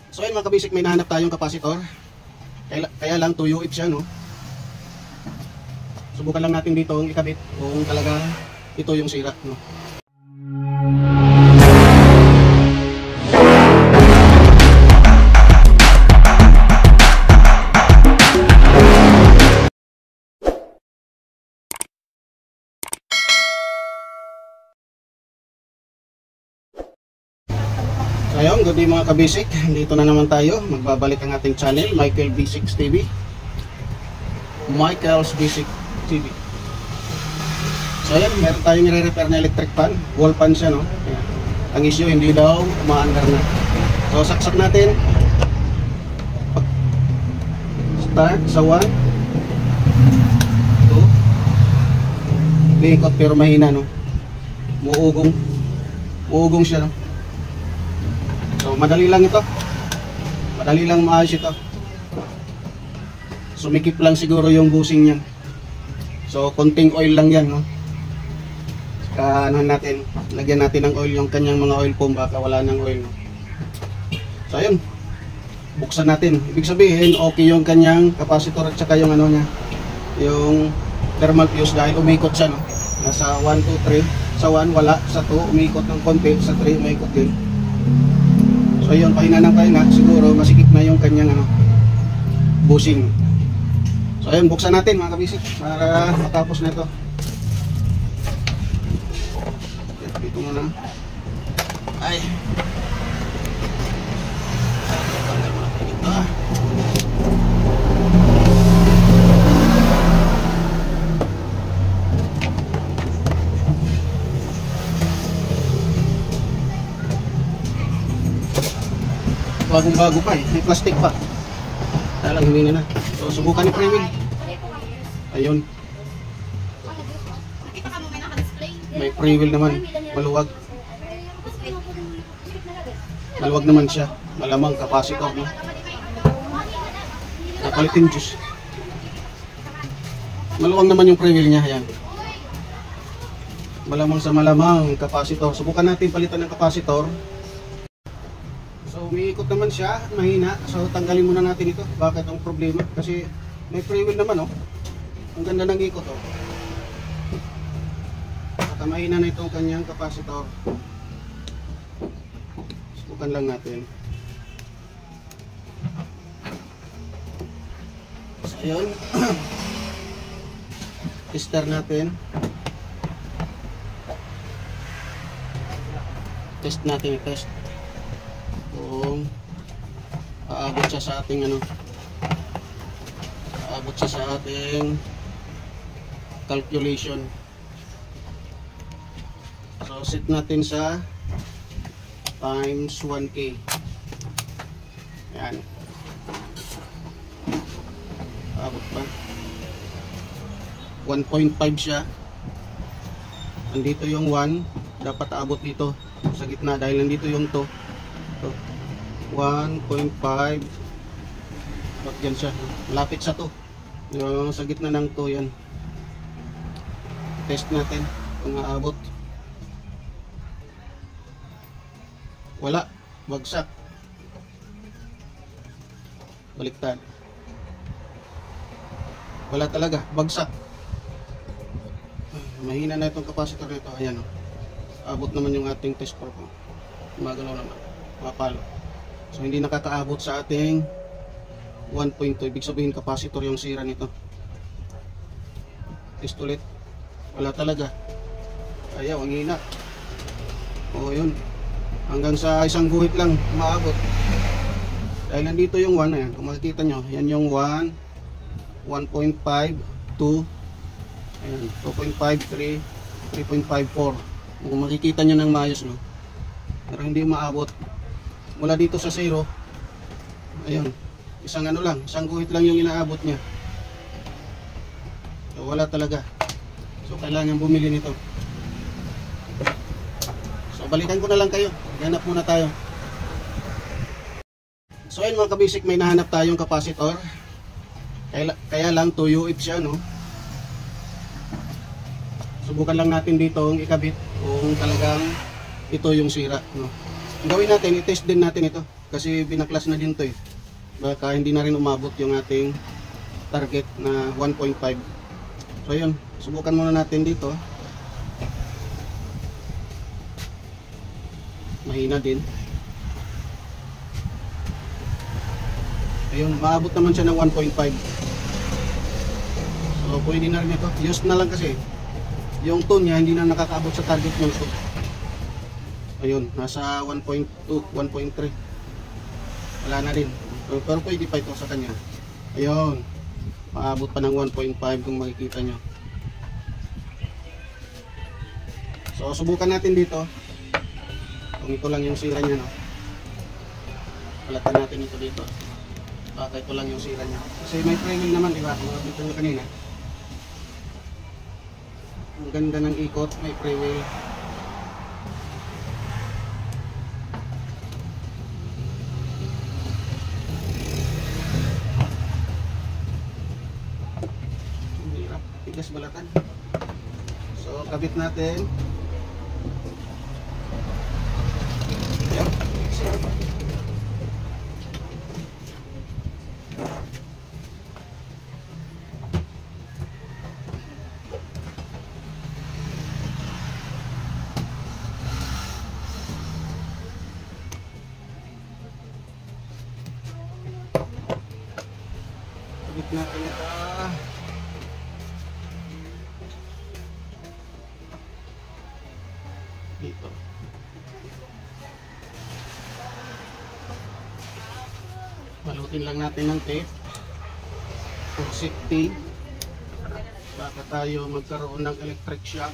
So ayun mga kabisik, may nahanap tayong capacitor. Kaya lang 2 UF siya, no? Subukan lang natin dito ikabit kung talagang ito yung sira, no? Ayun, good day mga kabisik. Dito na naman tayo. Magbabalik ang ating channel, Michael B6 TV. Michael's B6 TV. So ayun, meron tayong nire-repair na electric fan. Wall fan siya, no? Ayan. Ang issue, hindi daw umaandar na. So saksak natin. Start sa 1 2. Liikot pero mahina, no? Muugong siya, no? So madali lang ito. Madali lang maayos ito. Sumikip lang siguro yung bushing niyan. So konting oil lang yan, no? Saka ano natin, lagyan natin ng oil yung kanyang mga oil pump, baka wala ng oil, no? So ayun, buksan natin. Ibig sabihin okay yung kanyang capacitor at saka yung ano niya, yung thermal fuse, dahil umikot siya, no? Nasa 1, 2, 3. Sa 1 wala, sa 2 umikot ng konti, sa 3 umikot din. So yun, pahina ng pahina, siguro masikip na yung kanyang ano, bushing. So ayun, buksan natin mga kabisik para matapos na ito. Dito muna. Ay. Tanggal muna po ito. Bagong-bago pa eh, may plastic pa. Kaya lang hindi na. So subukan ni pre-wheel. Ayun. May pre-wheel naman, maluwag. Maluwag naman siya. Malamang capacitor, no? Napalitin juice. Maluwag naman yung pre-wheel niya, ayan. Malamang sa malamang capacitor. Subukan natin palitan ng capacitor. So umiikot naman siya, mahina. So tanggalin muna natin ito. Bakit ang problema? Kasi may free wheel naman, oh. Ang ganda ng ikot, oh. At mahina na itong kanyang capacitor. Subukan lang natin. So ayun. Tester natin. Test natin, test. Kung aabot siya sa ating ano, aabot siya sa ating calculation. So set natin sa times 1K. Ayan, aabot pa 1.5 siya. Nandito yung 1, dapat aabot dito sa gitna dahil nandito yung 2. 1.5. Ba't yan siya? Lapit sa 2. Yung sa gitna ng 2 yan. Test natin kung aabot. Wala. Bagsak. Baliktad. Wala talaga. Bagsak. Mahina na itong capacitor nito. Ayan, oh. Abot naman yung ating test probe. Magalaw naman. Mapalo. So hindi nakakaabot sa ating 1.2. Ibig sabihin capacitor yung sira nito. Test ulit. Wala talaga. Ayaw, ang hina. O yun. Hanggang sa isang guhit lang maabot. Dahil nandito yung 1. Ayan. Kung makikita nyo, yan yung 1, 1.5, 2, ayan, 2.5, 3, 3.54. Kung makikita nyo ng maayos, no? Pero hindi maabot. Mula dito sa 0, ayun, isang ano lang, isang guhit lang yung inaabot niya. So wala talaga. So kailangan bumili nito. So balikan ko na lang kayo. Hanap muna tayo. So ayun mga kabisik, may nahanap tayong capacitor. Kaya lang 2 UF siya, no? Subukan lang natin dito ikabit kung talagang ito yung sira, no? Gawin natin, i-test din natin ito. kasi binaklas na din to eh. Baka hindi na rin umabot yung ating target na 1.5. So yun, subukan muna natin dito. Mahina din. Ayun, maabot naman siya ng 1.5. So pwede na rin ito. Use na lang kasi yung tone niya hindi na nakakaabot sa target ng tone. Ayun, nasa 1.2, 1.3. Wala na din. Pero pwede pa ito sa kanya. Ayun, maabot pa ng 1.5 kung makikita nyo. So subukan natin dito. Kung ito lang yung sira niya, no? Palatan natin ito dito. Baka ito lang yung sira niya. Kasi may frame naman, di ba? Makikita nyo kanina. Ang ganda ng ikot, may frame. Hirap, tigas balatan. So, kabit natin. Yep. Kabit natin ito. Dito. Balutin lang natin ng tape for safety. Baka tayo magkaroon ng electric shock.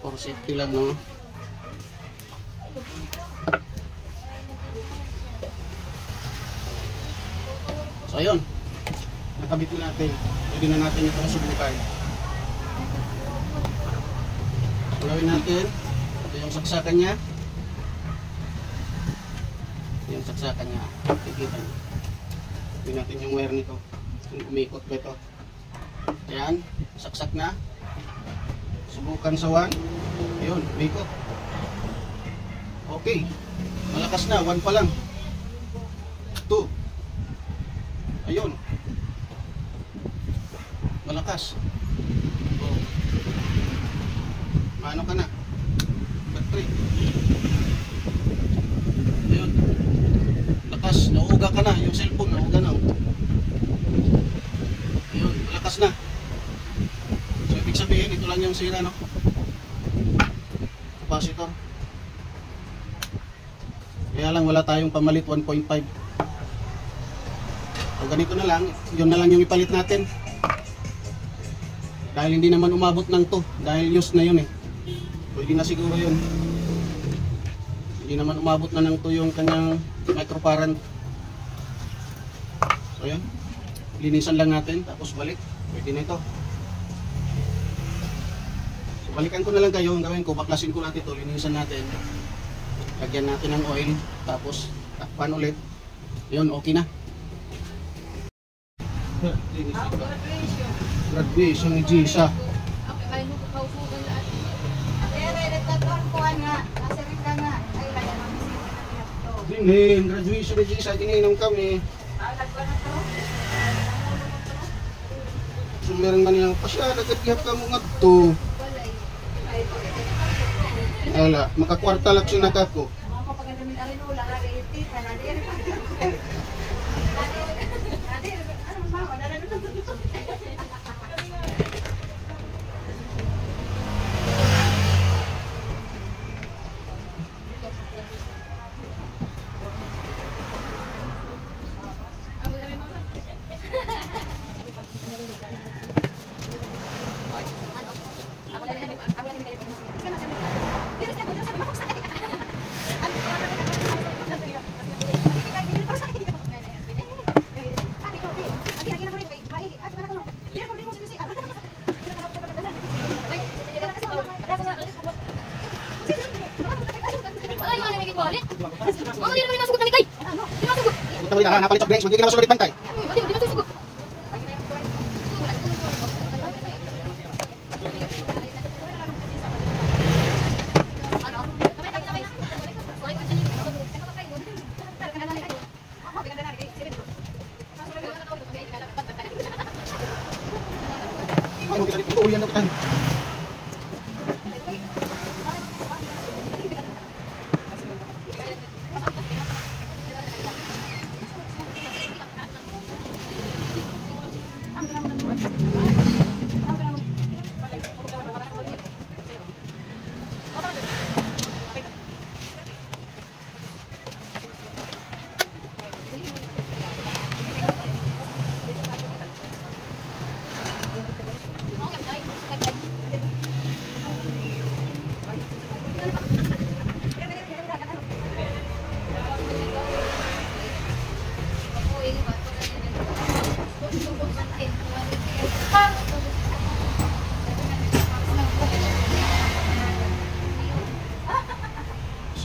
For safety lang, no? So ayun, nakabit na natin. Pwede na natin ito subukan. Gawin natin, ito yung saksakan niya. Yung saksakan niya, kikita niyo. Gawin natin yung wire nito. Kung umikot ba ito. Ayan, saksak na. Subukan sa 1. Ayun, umikot. Okay, malakas na, 1 pa lang. 2. Ayun, malakas. Oh. Ano ka na? Battery. Ayun. Lakas, nauuga ka na. Yung cellphone, nauuga na. Ayun, malakas na. So, ibig sabihin, ito lang yung sira, no? Capacitor. Kaya lang, wala tayong pamalit 1.5. So, ganito na lang. Yun na lang yung ipalit natin. Dahil hindi naman umabot ng to. Dahil use na yun eh. Pwede na siguro yun. Hindi naman umabot na ng to yung kanyang microfarad. So yun. Linisan lang natin. Tapos balik. Pwede na ito. So balikan ko na lang kayo. Ang gawin ko, baklasin ko natin ito. Linisan natin. Lagyan natin ng oil. Tapos takpan ulit. Yun, okay na. Graduation ni Gisa. Dinin, graduation ni Gisa, dininom kami. So meron man yung pasya, nagkatihap ka mo nga ito. Wala, makakwarta lang siya nakako. Mama, di naman masugot na Mikay. Di masugot. Ito mo yung napalit sa brakes, magiging naman sulit pantay. Di masugot. yan na tayo.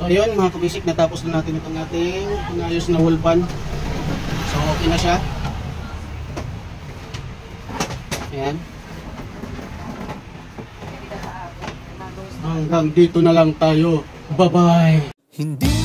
So ayun mga kabisik, natapos na natin itong ating inayos na wall pan. So okay na siya. Ayan. Hanggang dito na lang tayo. Bye bye! Hindi